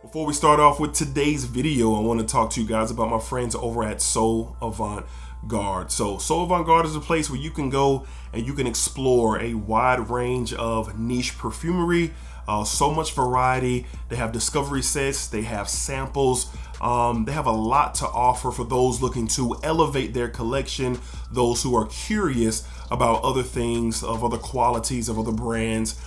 Before we start off with today's video, I want to talk to you guys about my friends over at So Avant-Garde. So Avant-Garde is a place where you can go and you can explore a wide range of niche perfumery. So much variety. They have discovery sets, they have samples, they have a lot to offer for those looking to elevate their collection, those who are curious about other things, of other qualities, of other brands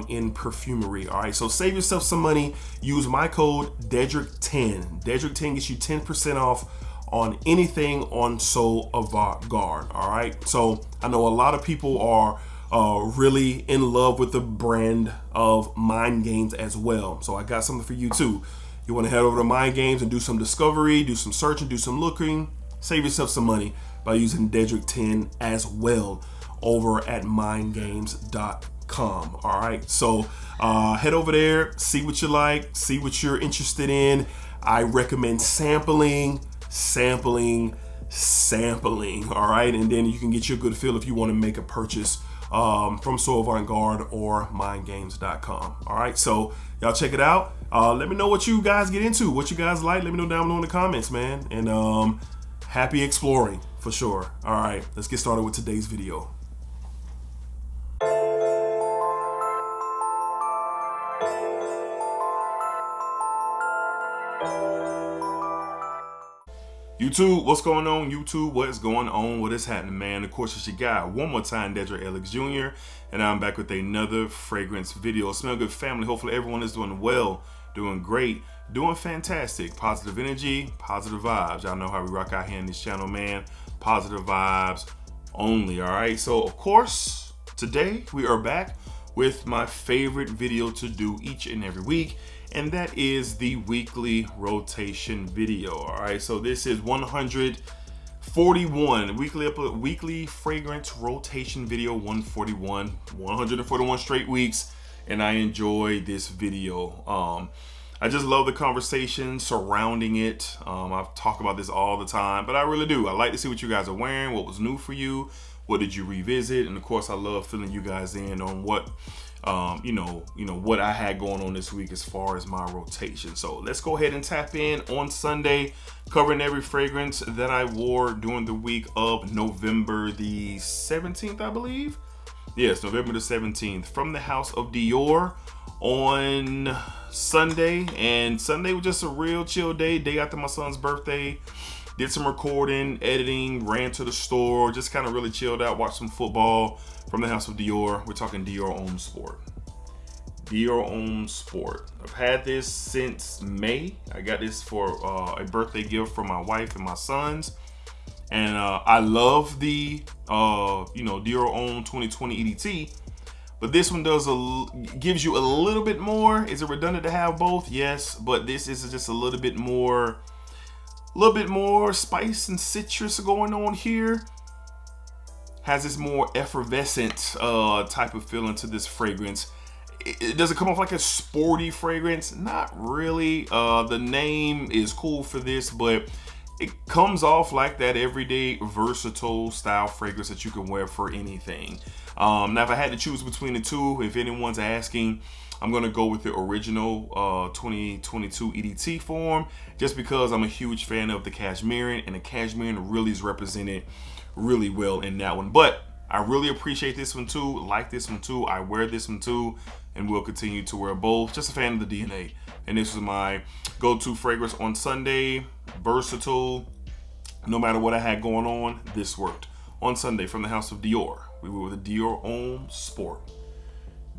in perfumery. All right, so save yourself some money. Use my code DEDRICK10. DEDRICK10 gets you 10% off on anything on So Avant-Garde. All right, so I know a lot of people are really in love with the brand of Mind Games as well. So I got something for you too. You want to head over to Mind Games and do some discovery, do some searching, do some looking, save yourself some money by using Dedrick10 as well over at mindgames.com. All right, so head over there, see what you like, see what you're interested in. I recommend sampling. All right, and then you can get you a good feel if you want to make a purchase from So Avant-Garde or mindgames.com. All right, so y'all check it out. Let me know what you guys get into, what you guys like. Let me know down below in the comments, man. And happy exploring for sure. All right, let's get started with today's video. YouTube, what's going on? YouTube, what is going on? What is happening, man? Of course, it's your guy, one more time, DEDRICKHICKSJR, and I'm back with another fragrance video. Smell good, family. Hopefully everyone is doing well, doing great, doing fantastic. Positive energy, positive vibes. Y'all know how we rock out here in this channel, man. Positive vibes only, all right? So, of course, today we are back with my favorite video to do each and every week, and that is the weekly rotation video. All right, so this is 141 weekly fragrance rotation video. 141 straight weeks, and I enjoy this video. I just love the conversation surrounding it. I've talked about this all the time, but I really do. I like to see what you guys are wearing, what was new for you, what did you revisit, and of course I love filling you guys in on what what I had going on this week as far as my rotation. So let's go ahead and tap in on Sunday, covering every fragrance that I wore during the week of November the 17th, I believe. Yes, November the 17th, from the house of Dior on Sunday. And Sunday was just a real chill day after my son's birthday. Did some recording, editing, ran to the store, just kind of really chilled out, watched some football from the house of Dior. We're talking Dior Homme Sport. Dior Homme Sport. I've had this since May. I got this for a birthday gift from my wife and my sons. And I love the Dior Homme 2020 EDT. But this one gives you a little bit more. Is it redundant to have both? Yes, but this is just a little bit more spice and citrus going on here. Has this more effervescent type of feeling to this fragrance. It doesn't come off like a sporty fragrance, not really. The name is cool for this, but it comes off like that everyday versatile style fragrance that you can wear for anything. Now if I had to choose between the two, if anyone's asking, I'm gonna go with the original 2022 EDT form, just because I'm a huge fan of the cashmere, and the cashmere really is represented really well in that one. But I really appreciate this one too, like this one too. I wear this one too, and will continue to wear both. Just a fan of the DNA. And this was my go-to fragrance on Sunday. Versatile. No matter what I had going on, this worked. On Sunday from the house of Dior, we were with the Dior Homme Sport.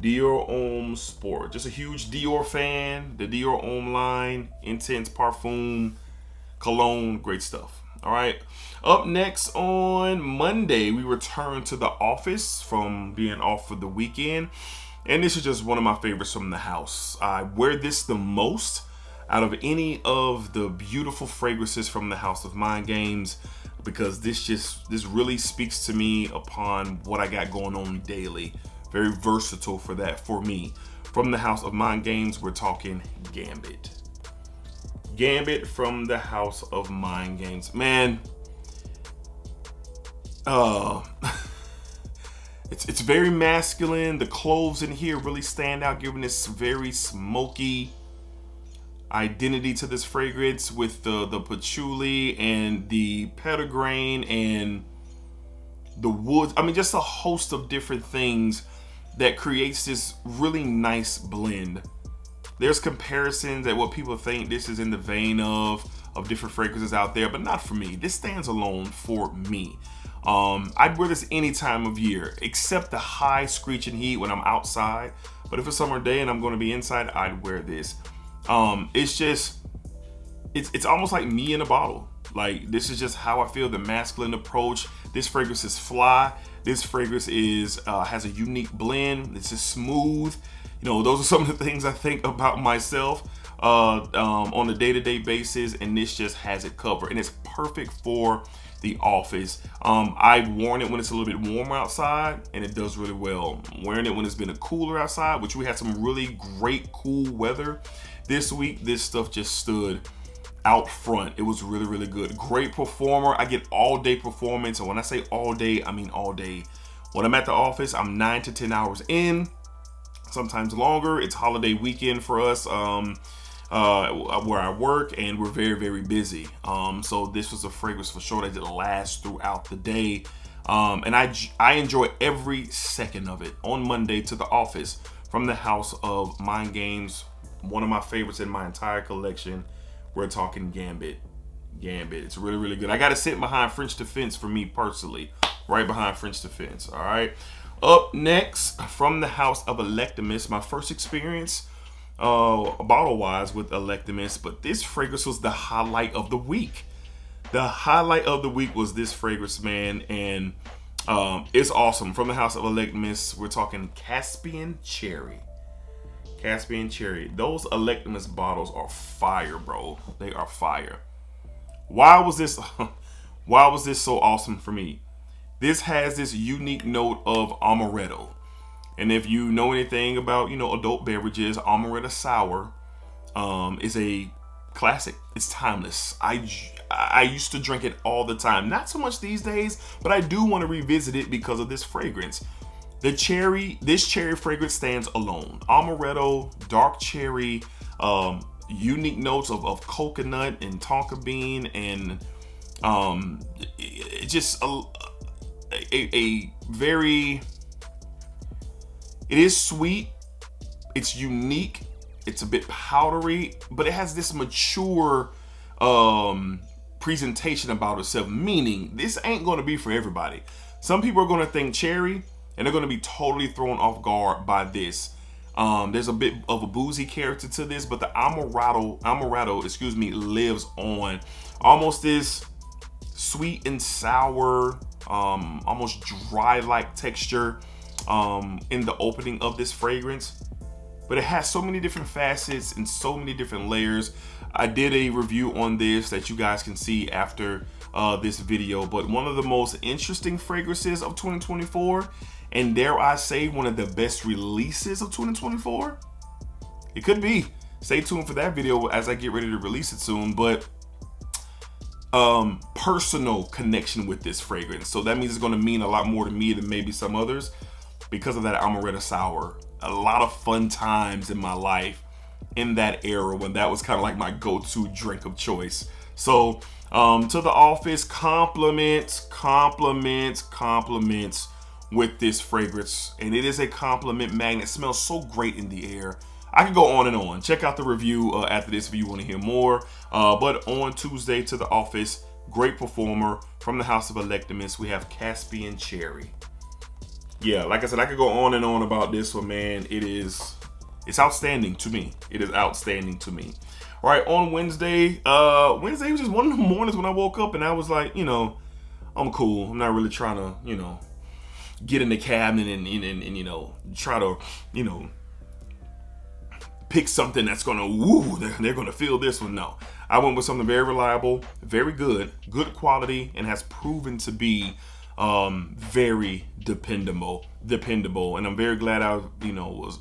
Dior Homme Sport. Just a huge Dior fan. The Dior Homme line, intense parfum, cologne, great stuff. All right. Up next on Monday, we return to the office from being off for the weekend. And this is just one of my favorites from the house. I wear this the most out of any of the beautiful fragrances from the house of Mind Games, because this really speaks to me upon what I got going on daily. Very versatile for that for me. From the house of Mind Games, we're talking Gambit. Gambit from the house of Mind Games. Man, it's very masculine. The cloves in here really stand out, giving this very smoky, identity to this fragrance with the patchouli and the petitgrain and the woods. I mean, just a host of different things that creates this really nice blend. There's comparisons at what people think this is in the vein of different fragrances out there, but not for me. This stands alone for me. I'd wear this any time of year, except the high screeching heat when I'm outside. But if it's summer day and I'm going to be inside, I'd wear this. It's almost like me in a bottle. Like, this is just how I feel, the masculine approach. This fragrance is fly. This fragrance has a unique blend. This is smooth. You know, those are some of the things I think about myself on a day-to-day basis, and this just has it covered. And it's perfect for the office. I've worn it when it's a little bit warmer outside, and it does really well. Wearing it when it's been a cooler outside, which we had some really great cool weather this week. This stuff just stood out front. It was really, really good. Great performer. I get all day performance, and when I say all day, I mean all day. When I'm at the office, I'm 9 to 10 hours in, sometimes longer. It's holiday weekend for us where I work, and we're very, very busy. So this was a fragrance for sure that did last throughout the day. And I enjoy every second of it. On Monday to the office from the house of Mind Games, one of my favorites in my entire collection. We're talking Gambit. It's really, really good. I got to sit behind French Defense for me personally. Right behind French Defense. All right. Up next, from the house of Electimus, my first experience bottle-wise with Electimus, but this fragrance was the highlight of the week. The highlight of the week was this fragrance, man, and it's awesome. From the house of Electimus, we're talking Caspian Cherry. Caspian Cherry. Those Electimus bottles are fire, bro. They are fire. Why was this so awesome for me? This has this unique note of amaretto. And if you know anything about, adult beverages, amaretto sour is a classic. It's timeless. I used to drink it all the time. Not so much these days, but I do want to revisit it because of this fragrance. This cherry fragrance stands alone. Amaretto, dark cherry, unique notes of coconut and tonka bean, and just a very, it is sweet, it's unique, it's a bit powdery, but it has this mature presentation about itself, meaning this ain't going to be for everybody. Some people are going to think cherry, and they're going to be totally thrown off guard by this. There's a bit of a boozy character to this, but the amaretto, lives on. Almost this sweet and sour, almost dry-like texture in the opening of this fragrance. But it has so many different facets and so many different layers. I did a review on this that you guys can see after this video, but one of the most interesting fragrances of 2024, and dare I say one of the best releases of 2024. It could be. Stay tuned for that video as I get ready to release it soon. But personal connection with this fragrance, so that means it's going to mean a lot more to me than maybe some others because of that amaretto sour. A lot of fun times in my life in that era when that was kind of like my go-to drink of choice. So to the office, compliments with this fragrance, and it is a compliment magnet. It smells so great in the air. I could go on and on. Check out the review after this if you want to hear more. But on Tuesday to the office, great performer from the house of Electimus, we have Caspian Cherry. Yeah, like I said, I could go on and on about this one, man. It's outstanding to me. It is outstanding to me. All right, on Wednesday was just one of the mornings when I woke up and I was like, I'm cool. I'm not really trying to, get in the cabinet and try to, pick something that's gonna, they're gonna feel this one. No, I went with something very reliable, very good quality, and has proven to be very dependable. And I'm very glad I, was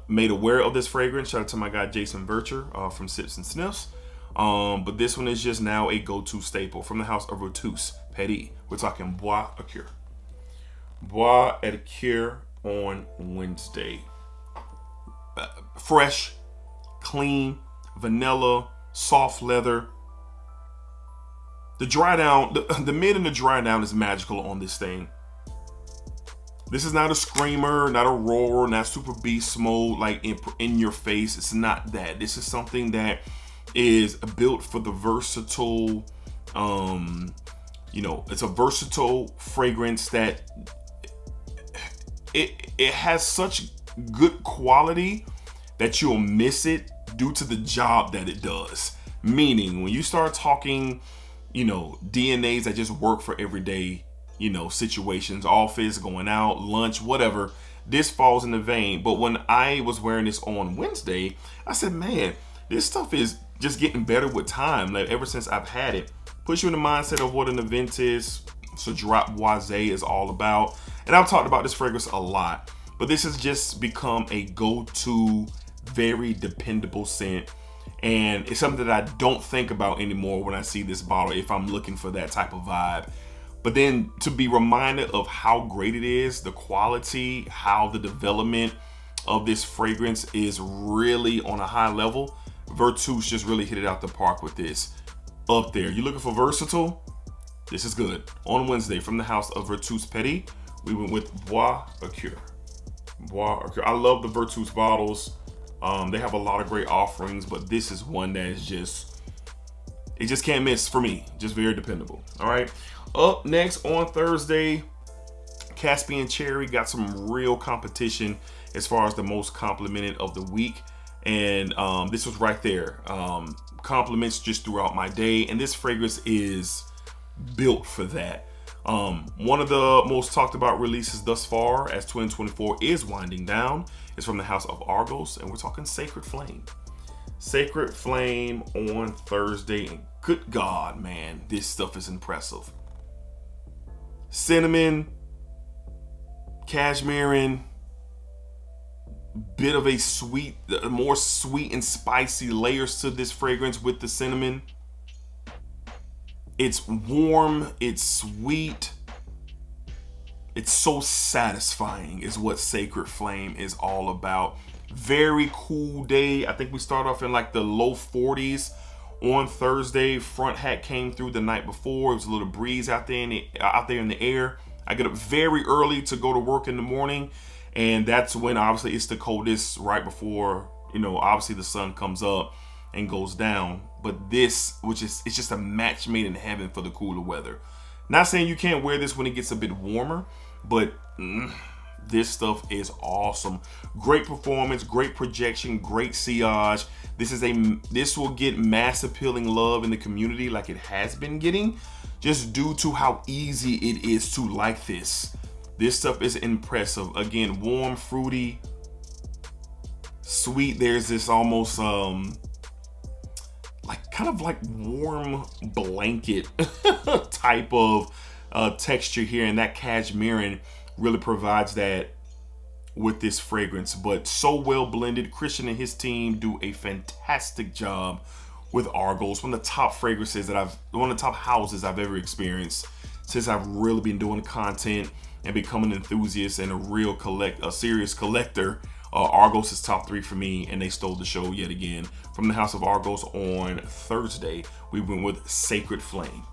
made aware of this fragrance. Shout out to my guy Jason Vercher from Sips and Sniffs. But this one is just now a go-to staple from the house of Rotus Petit. We're talking Bois et Cure. Bois et Cure on Wednesday. Fresh, clean, vanilla, soft leather. The dry down, the mid and the dry down is magical on this thing. This is not a screamer, not a roarer, not super beast mode, like in your face. It's not that. This is something that is built for the versatile, it's a versatile fragrance that it has such good quality that you'll miss it due to the job that it does. Meaning, when you start talking, DNAs that just work for everyday, situations, office, going out, lunch, whatever, this falls in the vein. But when I was wearing this on Wednesday, I said, man, this stuff is just getting better with time. Like, ever since I've had it, puts you in the mindset of what an event is. So Drop Boisé is all about. And I've talked about this fragrance a lot, but this has just become a go-to, very dependable scent. And it's something that I don't think about anymore when I see this bottle, if I'm looking for that type of vibe. But then to be reminded of how great it is, the quality, how the development of this fragrance is really on a high level. Vertus just really hit it out the park with this. Up there. You're looking for versatile? This is good. On Wednesday, from the house of Vertus Petit, we went with Bois Acure. I love the Vertus bottles. They have a lot of great offerings, but this is one that is it just can't miss for me. Just very dependable. All right. Up next on Thursday, Caspian Cherry got some real competition as far as the most complimented of the week. And this was right there. Compliments just throughout my day. And this fragrance is built for that. One of the most talked about releases thus far as 2024 is winding down. It's from the house of Argos, and we're talking Sacred Flame. Sacred Flame on Thursday, and good God, man, this stuff is impressive. Cinnamon, cashmere, bit of a sweet, more sweet and spicy layers to this fragrance with the cinnamon. It's warm, it's sweet, it's so satisfying is what Sacred Flame is all about. Very cool day. I think we start off in like the low 40s on Thursday. Front hat came through the night before. It was a little breeze out there in the air. I get up very early to go to work in the morning, and that's when obviously it's the coldest, right before, obviously the sun comes up and goes down. But this, it's just a match made in heaven for the cooler weather. Not saying you can't wear this when it gets a bit warmer, but this stuff is awesome. Great performance, great projection, great sillage. This will get mass appealing love in the community like it has been getting, just due to how easy it is to like this. This stuff is impressive. Again, warm, fruity, sweet. There's this almost kind of like warm blanket type of texture here, and that cashmere really provides that with this fragrance. But so well blended. Christian and his team do a fantastic job with Argos. One of the top fragrances one of the top houses I've ever experienced since I've really been doing content and becoming an enthusiast and a serious collector. Argos is top 3 for me, and they stole the show yet again. From the house of Argos on Thursday, we went with Sacred Flame.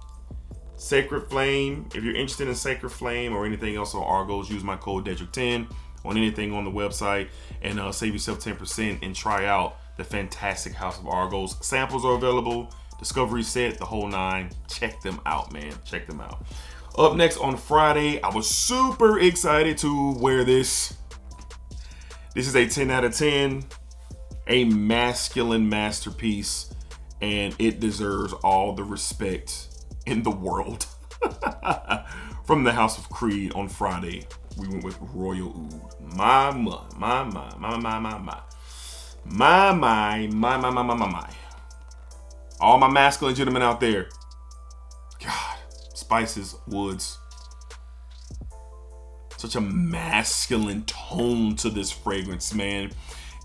Sacred Flame, if you're interested in Sacred Flame or anything else on Argos, use my code DEDRICK10 on anything on the website and save yourself 10% and try out the fantastic house of Argos. Samples are available, discovery set, the whole 9. Check them out, man. Check them out. Up next on Friday, I was super excited to wear this. This is a 10 out of 10, a masculine masterpiece, and it deserves all the respect in the world. From the house of Creed on Friday, we went with Royal Oud. My. All my masculine gentlemen out there. God, spices, woods. Such a masculine tone to this fragrance, man.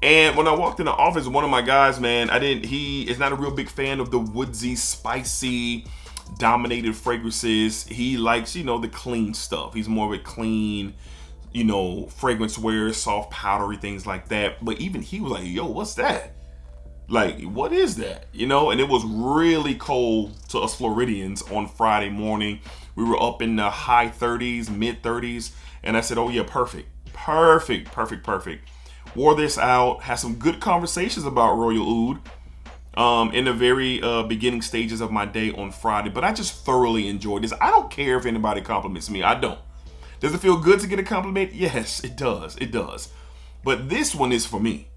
And when I walked in the office, one of my guys, man, he is not a real big fan of the woodsy, spicy, dominated fragrances. He likes, the clean stuff. He's more of a clean, fragrance wearer, soft, powdery, things like that. But even he was like, yo, what's that? Like, what is that? You know, and it was really cold to us Floridians on Friday morning. We were up in the high 30s, mid 30s. And I said, oh yeah, perfect. Wore this out, had some good conversations about Royal Oud in the very beginning stages of my day on Friday. But I just thoroughly enjoyed this. I don't care if anybody compliments me. I don't. Does it feel good to get a compliment? Yes, it does. It does. But this one is for me.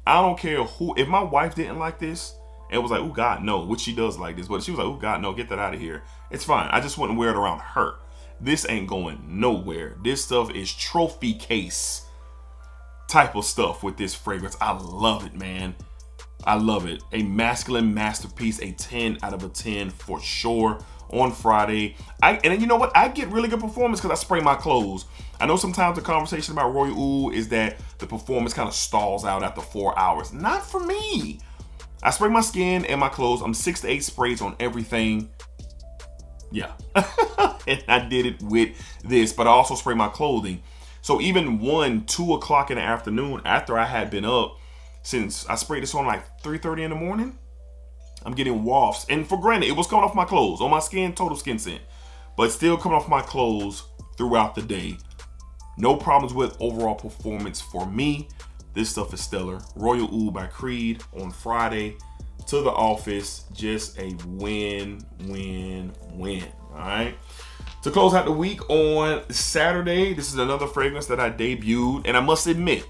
I don't care who, if my wife didn't like this and was like, oh God, no, which she does like this, but she was like, oh God, no, get that out of here. It's fine. I just wouldn't wear it around her. This ain't going nowhere. This stuff is trophy case type of stuff with this fragrance. I love it, man. I love it. A masculine masterpiece, a 10 out of a 10 for sure on Friday. And you know what? I get really good performance because I spray my clothes. I know sometimes the conversation about Royal Oud is that the performance kind of stalls out after 4 hours. Not for me. I spray my skin and my clothes. I'm 6 to 8 sprays on everything. Yeah. And I did it with this, but I also spray my clothing. So even 1, 2 o'clock in the afternoon after I had been up, since I sprayed this on like 3:30 in the morning, I'm getting wafts. And for granted, it was coming off my clothes. On my skin, total skin scent. But still coming off my clothes throughout the day. No problems with overall performance for me. This stuff is stellar. Royal Oud by Creed on Friday to the office. Just a win. All right. To close out the week on Saturday, this is another fragrance that I debuted. And I must admit,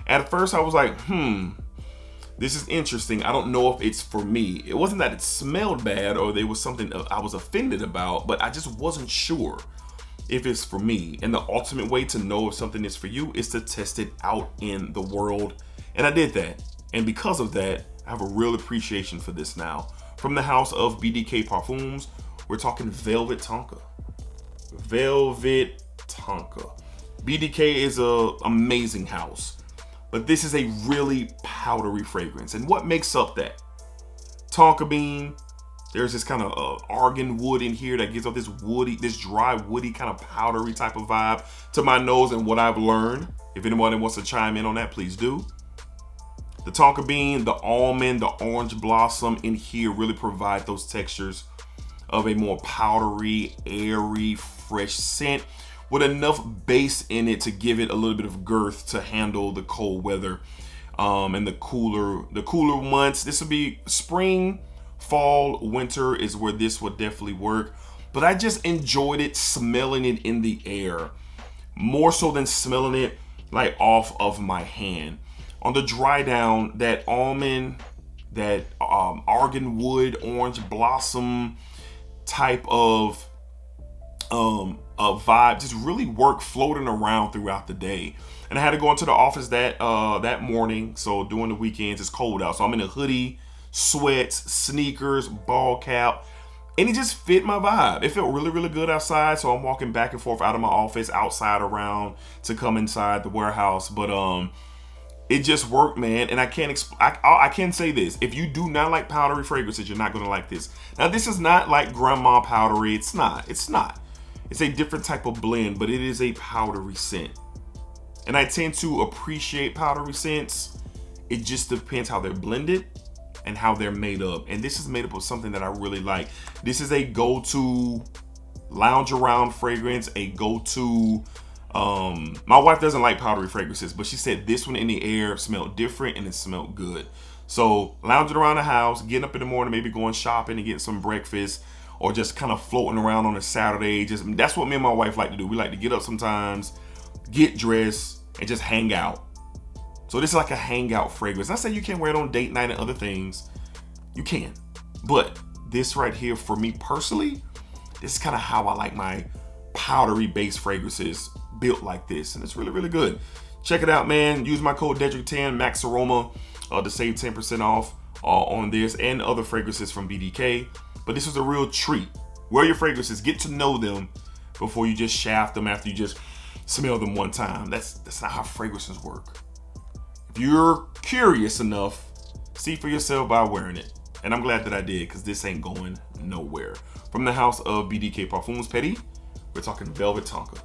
at first I was like, this is interesting. I don't know if it's for me. It wasn't that it smelled bad or there was something I was offended about, but I just wasn't sure if it's for me. And the ultimate way to know if something is for you is to test it out in the world. And I did that. And because of that, I have a real appreciation for this now. From the house of BDK Parfums, we're talking Velvet Tonka. Velvet Tonka. BDK is an amazing house, but this is a really powdery fragrance. And what makes up that? Tonka bean. There's this kind of argan wood in here that gives off this woody, this dry, woody kind of powdery type of vibe to my nose and what I've learned. If anybody wants to chime in on that, please do. The Tonka bean, the almond, the orange blossom in here really provide those textures of a more powdery, airy, fresh scent with enough base in it to give it a little bit of girth to handle the cold weather and the cooler months. This will be spring, fall, winter is where this would definitely work. But I just enjoyed it smelling it in the air, more so than smelling it like off of my hand. On the dry down, that almond, that argan wood, orange blossom type of vibe just really worked floating around throughout the day. And I had to go into the office that morning. So during the weekends, it's cold out. So I'm in a hoodie, sweats, sneakers, ball cap, and it just fit my vibe. It felt really, really good outside. So I'm walking back and forth out of my office, outside around to come inside the warehouse. But it just worked, man. And I can say this: if you do not like powdery fragrances, you're not gonna like this. Now, this is not like grandma powdery. It's not. It's a different type of blend, but it is a powdery scent. And I tend to appreciate powdery scents. It just depends how they're blended and how they're made up. And this is made up of something that I really like. This is a go-to lounge around fragrance, a go-to. My wife doesn't like powdery fragrances, but she said this one in the air smelled different and it smelled good. So lounging around the house, getting up in the morning, maybe going shopping and getting some breakfast, or just kind of floating around on a Saturday. That's what me and my wife like to do. We like to get up sometimes, get dressed, and just hang out. So this is like a hangout fragrance. Not saying you can't wear it on date night and other things. You can. But this right here, for me personally, this is kind of how I like my powdery based fragrances, built like this. And it's really, really good. Check it out, man. Use my code DEDRICK10, Max Aroma, to save 10% off on this and other fragrances from BDK. But this was a real treat. Wear your fragrances, get to know them before you just shaft them after you just smell them one time. That's not how fragrances work. If you're curious enough, see for yourself by wearing it. And I'm glad that I did, because this ain't going nowhere. From the house of BDK Parfums Petit, we're talking Velvet Tonka.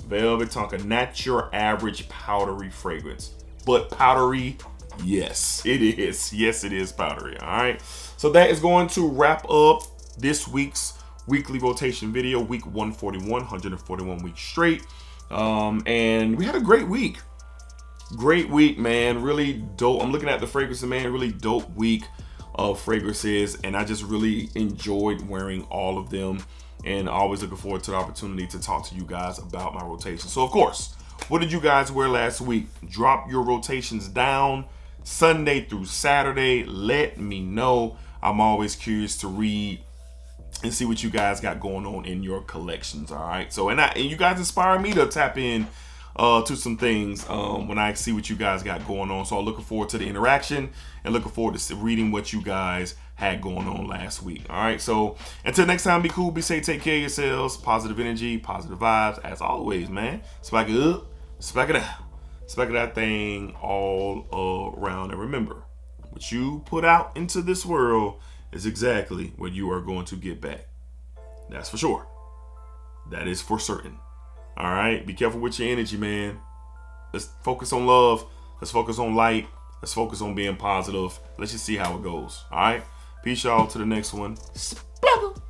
Velvet Tonka, not your average powdery fragrance, but powdery Yes, it is. Yes, it is powdery. All right. So that is going to wrap up this week's weekly rotation video, week 141, 141 weeks straight. And we had a great week. Great week, man. Really dope. I'm looking at the fragrances, man. Really dope week of fragrances. And I just really enjoyed wearing all of them. And always looking forward to the opportunity to talk to you guys about my rotation. So, of course, what did you guys wear last week? Drop your rotations down Sunday through Saturday. Let me know. I'm always curious to read and see what you guys got going on in your collections. All right. So, and you guys inspire me to tap in to some things when I see what you guys got going on. So I'm looking forward to the interaction and looking forward to reading what you guys had going on last week. All right. So until next time, be cool, be safe, take care of yourselves. Positive energy, positive vibes. As always, man. Spike it up, spike it out. Spike that thing all around. And remember, what you put out into this world is exactly what you are going to get back. That's for sure. That is for certain. All right. Be careful with your energy, man. Let's focus on love. Let's focus on light. Let's focus on being positive. Let's just see how it goes. All right. Peace, y'all. To the next one. Spuggle.